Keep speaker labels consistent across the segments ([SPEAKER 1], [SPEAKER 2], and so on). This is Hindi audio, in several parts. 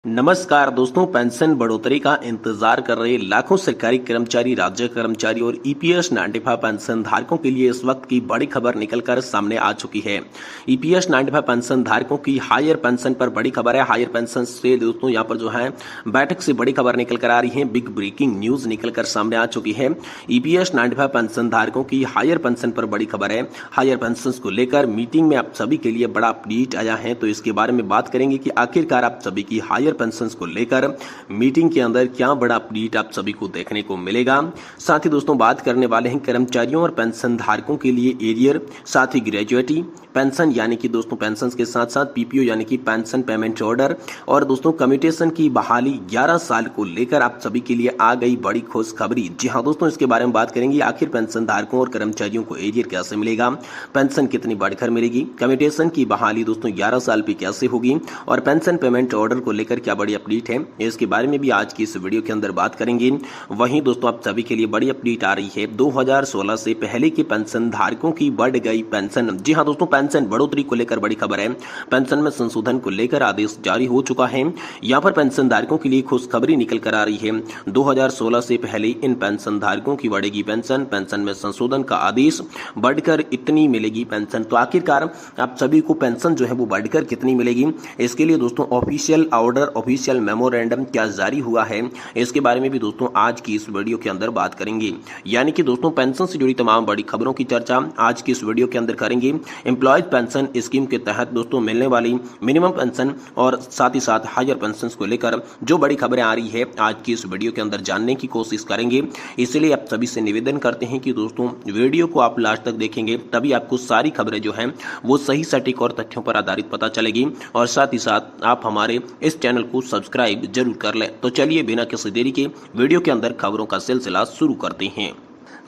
[SPEAKER 1] नमस्कार दोस्तों, पेंशन बढ़ोतरी का इंतजार कर रहे लाखों सरकारी कर्मचारी, राज्य कर्मचारी और ईपीएस 95 पेंशन धारकों के लिए इस वक्त की बड़ी खबर निकलकर सामने आ चुकी है। ईपीएस 95 पेंशन धारकों की हायर पेंशन पर बड़ी खबर है। हायर पेंशन से दोस्तों यहाँ पर जो है बैठक से बड़ी खबर निकलकर आ रही है। बिग ब्रेकिंग न्यूज निकलकर सामने आ चुकी है। ईपीएस 95 पेंशन धारकों की हायर पेंशन पर बड़ी खबर है। हायर पेंशन को लेकर मीटिंग में आप सभी के लिए बड़ा अपडेट आया है, तो इसके बारे में बात करेंगे कि आखिरकार आप सभी की हायर पेंशन को लेकर मीटिंग के अंदर क्या बड़ा अपडेट आप सभी को देखने को मिलेगा। साथ ही दोस्तों बात करने वाले हैं कर्मचारियों और पेंशन धारकों के लिए एरियर, साथ ही ग्रेजुएटी पेंशन यानी कि दोस्तों पेंशन के साथ साथ पीपीओ यानी कि पेंशन पेमेंट ऑर्डर और दोस्तों कम्यूटेशन की बहाली 11 साल को लेकर आप सभी के लिए आ गई बड़ी खुशखबरी। जी हां दोस्तों, इसके बारे में बात करेंगे। आखिर पेंशन धारकों और कर्मचारियों को एरियर कैसे मिलेगा, पेंशन कितनी बढ़कर मिलेगी, कम्यूटेशन की बहाली दोस्तों 11 साल पे कैसे होगी और पेंशन पेमेंट ऑर्डर को लेकर क्या बड़ी अपडेट है, इसके बारे में भी आज की इस वीडियो के अंदर बात करेंगे। वहीं दोस्तों आप सभी के लिए बड़ी अपडेट आ रही है। 2016 से पहले के पेंशन धारकों की बढ़ गई पेंशन। जी हां दोस्तों, पेंशन बढ़ोतरी को लेकर बड़ी खबर है। पेंशन में संशोधन को लेकर आदेश जारी हो चुका है। यहां पर पेंशन धारकों के लिए खुशखबरी निकल कर आ रही है। 2016 से पहले इन पेंशन धारकों की बढ़ेगी पेंशन। पेंशन में संशोधन का आदेश, बढ़कर इतनी मिलेगी पेंशन। तो आखिरकार आप सभी को पेंशन जो है वो बढ़कर कितनी मिलेगी, इसके लिए दोस्तों ऑफिशियल ऑर्डर, ऑफिशियल मेमोरेंडम क्या जारी हुआ है, इसके बारे में भी दोस्तों आज की इस वीडियो के अंदर बात करेंगे। यानी कि दोस्तों पेंशन से जुड़ी तमाम बड़ी खबरों की चर्चा आज की इस वीडियो के अंदर करेंगे। एम्प्लॉयज पेंशन स्कीम के तहत दोस्तों मिलने वाली मिनिमम पेंशन और साथ ही साथ हायर पेंशन को लेकर जो बड़ी खबरें आ रही है आज की इस वीडियो के अंदर जानने की कोशिश करेंगे। इसलिए आप सभी से निवेदन करते हैं कि दोस्तों वीडियो को आप लास्ट तक देखेंगे, तभी आपको सारी खबरें जो हैं वो सही सटीक और तथ्यों पर आधारित पता चलेगी। और साथ ही साथ आप हमारे इस चैनल को सब्सक्राइब जरूर कर लें। तो चलिए बिना किसी देरी के वीडियो के अंदर खबरों का सिलसिला शुरू करते हैं।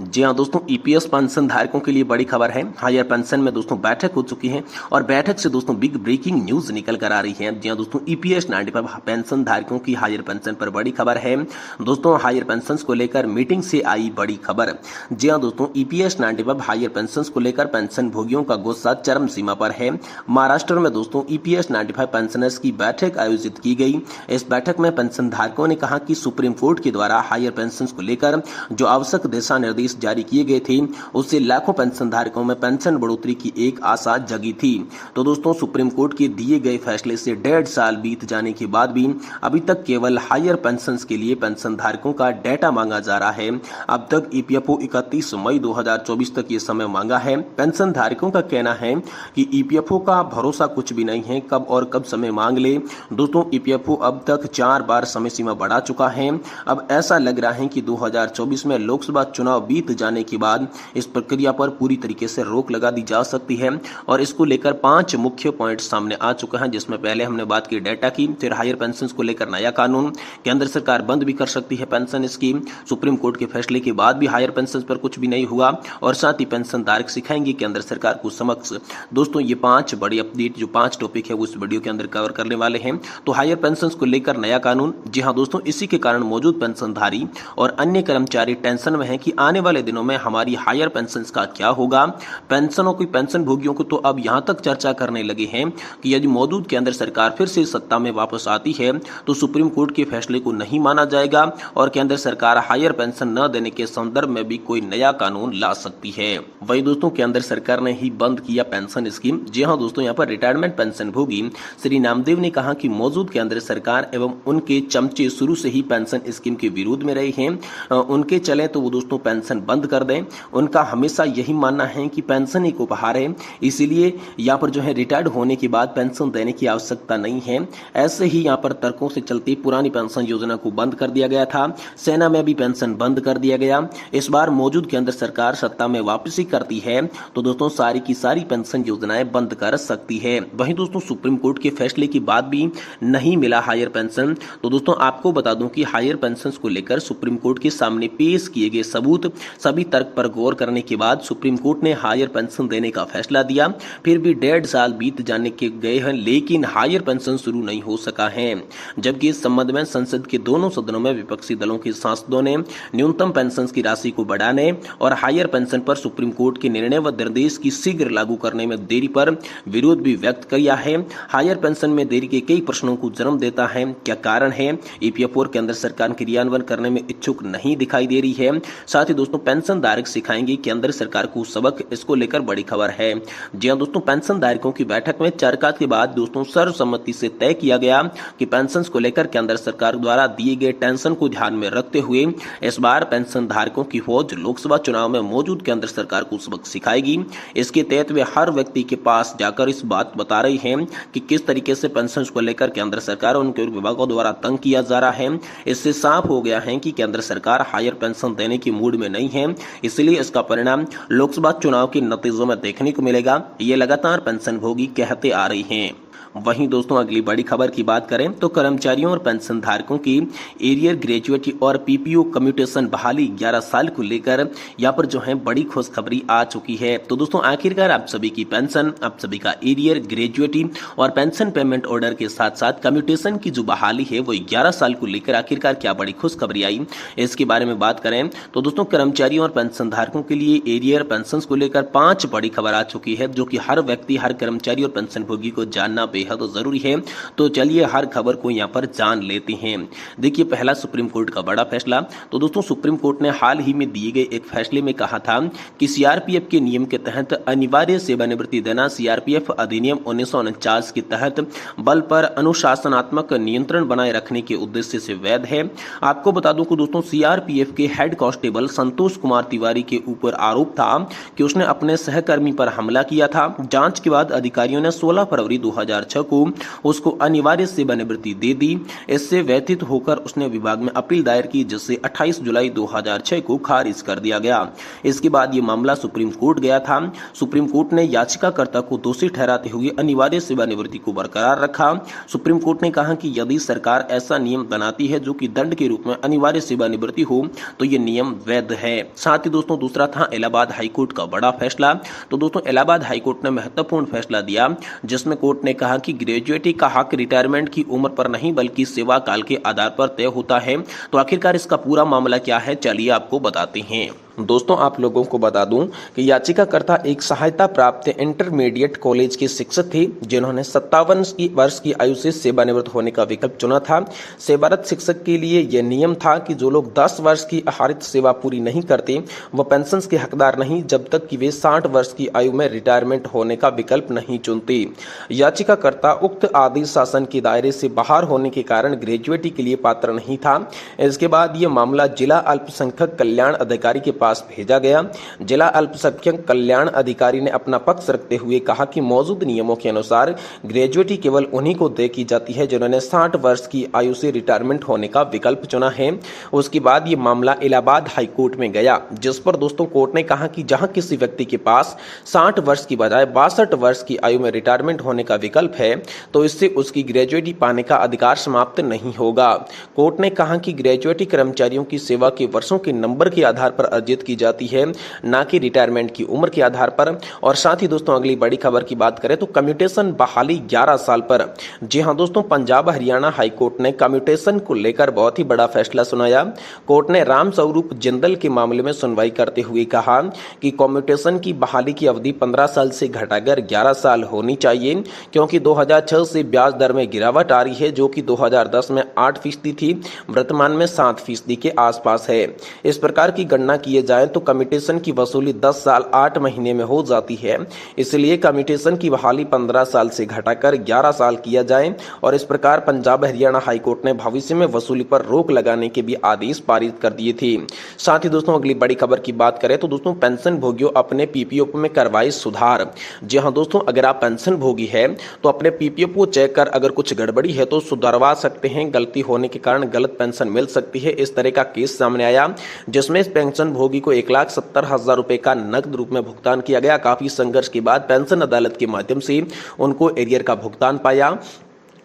[SPEAKER 1] जी हाँ दोस्तों, ईपीएस पेंशन धारकों के लिए बड़ी खबर है। हायर पेंशन में दोस्तों बैठक हो चुकी है और बैठक से दोस्तों बिग ब्रेकिंग न्यूज निकल कर आ रही है। जी हाँ दोस्तों, ईपीएस 95 पेंशन धारकों की हायर पेंशन पर बड़ी खबर है। दोस्तों हायर पेंशन को लेकर मीटिंग से आई बड़ी खबर। जी हाँ दोस्तों, ईपीएस 95 हायर पेंशन को लेकर पेंशन भोगियों का गुस्सा चरम सीमा पर है। महाराष्ट्र में दोस्तों ईपीएस 95 पेंशनर्स की बैठक आयोजित की गई। इस बैठक में पेंशन धारकों ने कहा कि सुप्रीम कोर्ट के द्वारा हायर पेंशन को लेकर जो आवश्यक दिशा निर्देश जारी किए गए थे, उससे लाखों पेंशन धारकों में पेंशन बढ़ोतरी की एक आशा जगी थी। तो दोस्तों सुप्रीम कोर्ट के दिए गए फैसले से 1.5 साल बीत जाने के बाद भी अभी तक केवल हायर पेंशन के लिए पेंशन धारकों का डेटा मांगा जा रहा है। अब तक ईपीएफओ 31 मई 2024 तक ये समय मांगा है। पेंशन धारकों का कहना है कि ईपीएफओ का भरोसा कुछ भी नहीं है, कब और कब समय मांग ले। दोस्तों ईपीएफओ अब तक 4 बार समय सीमा बढ़ा चुका है। अब ऐसा लग रहा है कि 2024 में लोकसभा चुनाव बीत जाने के बाद इस प्रक्रिया पर पूरी तरीके से रोक लगा दी जा सकती है। और इसको लेकर 5 मुख्य पॉइंट सामने आ चुका है, जिसमें पहले हमने बात की डेटा की, फिर हायर पेंशन को लेकर नया कानून, केंद्र सरकार बंद भी कर सकती है पेंशन स्कीम, सुप्रीम कोर्ट के फैसले के बाद भी हायर पेंशन पर कुछ भी नहीं हुआ, और साथ ही पेंशन धारक सिखाएंगे केंद्र सरकार को समक्ष। दोस्तों ये 5 बड़ी अपडेट, जो 5 टॉपिक है वो इस वीडियो के अंदर कवर करने वाले हैं। तो हायर पेंशन को लेकर नया कानून, जी हाँ दोस्तों, इसी के कारण मौजूद पेंशनधारी और अन्य कर्मचारी टेंशन में है कि आने वाले दिनों में हमारी हायर पेंशन का क्या होगा। पेंशनों की पेंशन भोगियों को तो अब यहां तक चर्चा करने लगे हैं कि यदि मौजूद केंद्र सरकार फिर से सत्ता में वापस आती है तो सुप्रीम कोर्ट के फैसले को नहीं माना जाएगा और केंद्र सरकार हायर पेंशन न देने के संदर्भ में भी कोई नया कानून ला सकती है। वही दोस्तों केंद्र सरकार ने ही बंद किया पेंशन स्कीम। जी हाँ दोस्तों, यहाँ पर रिटायरमेंट पेंशन भोगी श्री नामदेव ने कहा कि मौजूद केंद्र सरकार एवं उनके चमचे शुरू से ही पेंशन स्कीम के विरोध में रहे हैं। उनके चले तो वो दोस्तों पेंशन बंद कर दें। उनका हमेशा यही मानना है कि पेंशन एक उपहार है, इसीलिए यहाँ पर जो है रिटायर्ड होने के बाद पेंशन देने की आवश्यकता नहीं है। ऐसे ही यहाँ पर तर्कों से चलती पुरानी पेंशन योजना को बंद कर दिया गया था। सेना में भी पेंशन बंद कर दिया गया। इस बार मौजूद केंद्र सरकार सत्ता में वापसी करती है तो दोस्तों सारी की सारी पेंशन योजनाएं बंद कर सकती है। वहीं दोस्तों सुप्रीम कोर्ट के फैसले के बाद भी नहीं मिला हायर पेंशन। तो दोस्तों आपको बता दूं कि हायर पेंशन को लेकर सुप्रीम कोर्ट के सामने पेश किए गए सबूत सहित सभी तर्क पर गौर करने के बाद सुप्रीम कोर्ट ने हायर पेंशन देने का फैसला दिया। फिर भी 1.5 साल बीत जाने के गए हैं, लेकिन हायर पेंशन शुरू नहीं हो सका है। जबकि इस संबंध में संसद के दोनों सदनों में विपक्षी दलों के सांसदों ने न्यूनतम पेंशन की राशि को बढ़ाने और हायर पेंशन पर सुप्रीम कोर्ट के निर्णय व निर्देश की शीघ्र लागू करने में देरी पर विरोध भी व्यक्त किया है। हायर पेंशन में देरी के कई प्रश्नों को जन्म देता है। क्या कारण है? ईपीएफओ और केंद्र सरकार क्रियान्वयन करने में इच्छुक नहीं दिखाई दे रही है। साथ ही दोस्तों पेंशन धारक सिखाएंगे केंद्र सरकार को सबक, इसको लेकर बड़ी खबर है। जी हां दोस्तों, पेंशन धारकों की बैठक में चर्चा के बाद दोस्तों सर्वसम्मति से तय किया गया कि पेंशन को लेकर केंद्र सरकार द्वारा दिए गए टेंशन को ध्यान में रखते हुए इस बार पेंशन धारकों की फौज लोकसभा चुनाव में मौजूद केंद्र सरकार को सबक सिखाएगी। इसके तहत वे हर व्यक्ति के पास जाकर इस बात बता रही हैं कि किस तरीके से पेंशन को लेकर केंद्र सरकार और उनके विभागों द्वारा तंग किया जा रहा है। इससे साफ हो गया है कि केंद्र सरकार हायर पेंशन देने की मूड में नहीं है, इसलिए इसका परिणाम लोकसभा चुनाव के नतीजों में देखने को मिलेगा, ये लगातार पेंशन भोगी कहते आ रही हैं। वहीं दोस्तों अगली बड़ी खबर की बात करें तो कर्मचारियों और पेंशन धारकों की एरियर ग्रेजुएटी और पीपीओ कम्यूटेशन बहाली 11 साल को लेकर यहाँ पर जो है बड़ी खुशखबरी आ चुकी है। तो दोस्तों आखिरकार आप सभी की पेंशन, आप सभी का एरियर ग्रेजुएटी और पेंशन पेमेंट ऑर्डर के साथ साथ कम्यूटेशन की जो बहाली है वो 11 साल को लेकर आखिरकार क्या बड़ी खुशखबरी आई, इसके बारे में बात करें तो दोस्तों कर्मचारियों और पेंशन धारकों के लिए एरियर पेंशन को लेकर 5 बड़ी खबर आ चुकी है, जो कि हर व्यक्ति, हर कर्मचारी और पेंशन भोगी को जानना बेहद तो जरूरी है। तो चलिए हर खबर को यहाँ पर जान लेते हैं। देखिए पहला सुप्रीम कोर्ट का बड़ा फैसला। तो दोस्तों सुप्रीम कोर्ट ने हाल ही में दिए गए एक फैसले में कहा था कि सीआरपीएफ के नियम के तहत अनिवार्य सेवानिवृत्ति देना सीआरपीएफ अधिनियम 1949 के तहत बल पर अनुशासनात्मक नियंत्रण बनाए रखने के उद्देश्य से वैध है। आपको बता दूं कि दोस्तों सीआरपीएफ के हेड कांस्टेबल संतोष कुमार तिवारी के ऊपर आरोप था कि उसने अपने सहकर्मी पर हमला किया था। जांच के बाद अधिकारियों ने 16 फरवरी 2006 को उसको अनिवार्य सेवानिवृत्ति दे दी। इससे व्यथित होकर उसने विभाग में अपील दायर की, जिससे 28 जुलाई 2006 को खारिज कर दिया गया। इसके बाद ये मामला सुप्रीम कोर्ट गया था। सुप्रीम कोर्ट ने याचिकाकर्ता को दोषी ठहराते हुए अनिवार्य सेवानिवृत्ति को बरकरार रखा। सुप्रीम कोर्ट ने कहा कि यदि सरकार ऐसा नियम बनाती है जो कि दंड के रूप में अनिवार्य सेवानिवृत्ति हो तो ये नियम वैध है। साथ ही दोस्तों दूसरा था इलाहाबाद हाईकोर्ट का बड़ा फैसला। तो दोस्तों इलाहाबाद हाईकोर्ट ने महत्वपूर्ण फैसला दिया, जिसमें कोर्ट ने कहा कि ग्रेजुएटी का हक रिटायरमेंट की उम्र पर नहीं बल्कि सेवा काल के आधार पर तय होता है। तो आखिरकार इसका पूरा मामला क्या है, चलिए आपको बताते हैं। दोस्तों आप लोगों को बता दूं कि याचिकाकर्ता एक सहायता प्राप्त इंटरमीडिएट कॉलेज के शिक्षक थे, जिन्होंने 57 वर्ष की आयु से सेवानिवृत्त होने का विकल्प चुना था। सेवारत शिक्षक के लिए यह नियम था कि जो लोग 10 वर्ष की आहारित सेवा पूरी नहीं करते वह पेंशन के हकदार नहीं, जब तक कि वे 60 वर्ष की आयु में रिटायरमेंट होने का विकल्प नहीं चुनते। याचिकाकर्ता उक्त आदेश शासन के दायरे से बाहर होने के कारण ग्रेजुएटी के लिए पात्र नहीं था। इसके बाद यह मामला जिला अल्पसंख्यक कल्याण अधिकारी के पास भेजा गया। जिला अल्पसंख्यक कल्याण अधिकारी ने अपना पक्ष रखते हुए कहा कि मौजूद नियमों के अनुसार ग्रेजुएटी केवल उन्हीं को तय की जाती है जिन्होंने 60 वर्ष की आयु से रिटायरमेंट होने का विकल्प चुना है। उसके बाद ये मामला इलाहाबाद हाईकोर्ट में गया, जिस पर दोस्तों कोर्ट ने कहा कि जहां किसी व्यक्ति के पास 60 वर्ष की बजाय 62 वर्ष की आयु में रिटायरमेंट होने का विकल्प है तो इससे उसकी ग्रेजुएटी पाने का अधिकार समाप्त नहीं होगा। कोर्ट ने कहा कि ग्रेजुएटी कर्मचारियों की सेवा के वर्षों के नंबर के आधार पर अर्जित की जाती है, ना कि रिटायरमेंट की उम्र के आधार पर। और साथ ही दोस्तों अगली बड़ी खबर की बात करें तो कम्यूटेशन बहाली 11 साल पर। जी हां दोस्तों, पंजाब हरियाणा हाईकोर्ट ने कम्यूटेशन को लेकर बहुत ही बड़ा फैसला सुनाया। कोर्ट ने राम स्वरूप जिंदल के मामले में सुनवाई करते हुए कहा कि कम्यूटेशन की बहाली की अवधि 15 साल से घटाकर 11 साल होनी चाहिए, क्योंकि 2006 से ब्याज दर में गिरावट आ रही है, जो कि 2010 में 8% थी, वर्तमान में 7% के आसपास है। इस प्रकार की गणना किए जाए तो कम्यूटेशन की वसूली 10 साल 8 महीने में हो जाती है। इसलिए कम्यूटेशन की बहाली 15 साल से घटाकर 11 साल किया जाए। और इस प्रकार पंजाब हरियाणा हाईकोर्ट ने भविष्य में वसूली पर रोक लगाने के भी आदेश पारित कर दिए थे। साथ ही दोस्तों अगली बड़ी खबर की बात करें तो दोस्तों पेंशन भोगियों अपने पीपीओ में करवाए सुधार। जी हां दोस्तों, अगर आप पेंशन भोगी है तो अपने पीपीओ को चेक कर अगर कुछ गड़बड़ी है तो सुधरवा सकते हैं। गलती होने के कारण गलत पेंशन मिल सकती है। इस तरह का केस सामने आया, जिसमें इस पेंशन भोगी को 1,70,000 रुपए का नकद रूप में भुगतान किया गया। काफी संघर्ष के बाद पेंशन अदालत के माध्यम से उनको एरियर का भुगतान पाया।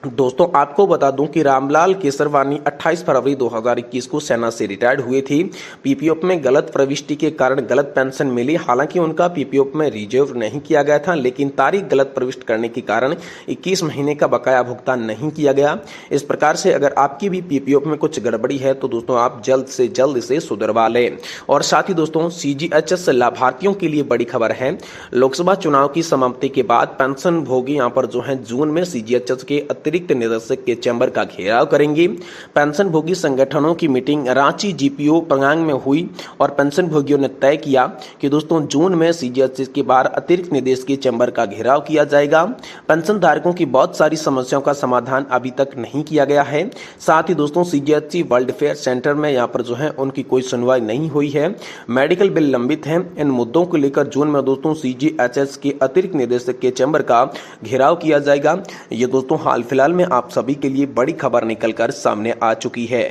[SPEAKER 1] दोस्तों आपको बता दूं कि रामलाल केसरवानी 28 फरवरी 2021 को सेना से रिटायर्ड हुए थे। पीपीएफ में गलत प्रविष्टि के कारण गलत पेंशन मिली। हालांकि उनका पीपीएफ में रिजर्व नहीं किया गया था, लेकिन तारीख गलत प्रविष्ट करने के कारण 21 महीने का बकाया भुगतान नहीं किया गया। इस प्रकार से अगर आपकी भी पीपीएफ में कुछ गड़बड़ी है तो दोस्तों आप जल्द से जल्द इसे सुधरवा लें। और साथ ही दोस्तों सीजीएचएस लाभार्थियों के लिए बड़ी खबर है। लोकसभा चुनाव की समाप्ति के बाद पेंशन भोगी यहाँ पर जो है जून में सीजीएचएस के अतिरिक्त निदेशक के चैम्बर का घेराव करेंगे। पेंशन भोगी संगठनों की मीटिंग रांची जीपीओ पंगांग में हुई और पेंशन भोगियों ने तय किया कि दोस्तों जून में सीजीएचएस के बाहर अतिरिक्त निदेशक के चैम्बर का घेराव किया जाएगा। पेंशन धारकों की बहुत सारी समस्याओं का समाधान अभी तक नहीं किया गया है। साथ ही दोस्तों सीजीएचसी वर्ल्ड फेयर सेंटर में यहाँ पर जो है उनकी कोई सुनवाई नहीं हुई है। मेडिकल बिल लंबित है। इन मुद्दों को लेकर जून में दोस्तों सीजीएचएस के अतिरिक्त निदेशक के चैम्बर का घेराव किया जाएगा। ये दोस्तों हाल फिलहाल में आप सभी के लिए बड़ी खबर निकलकर सामने आ चुकी है।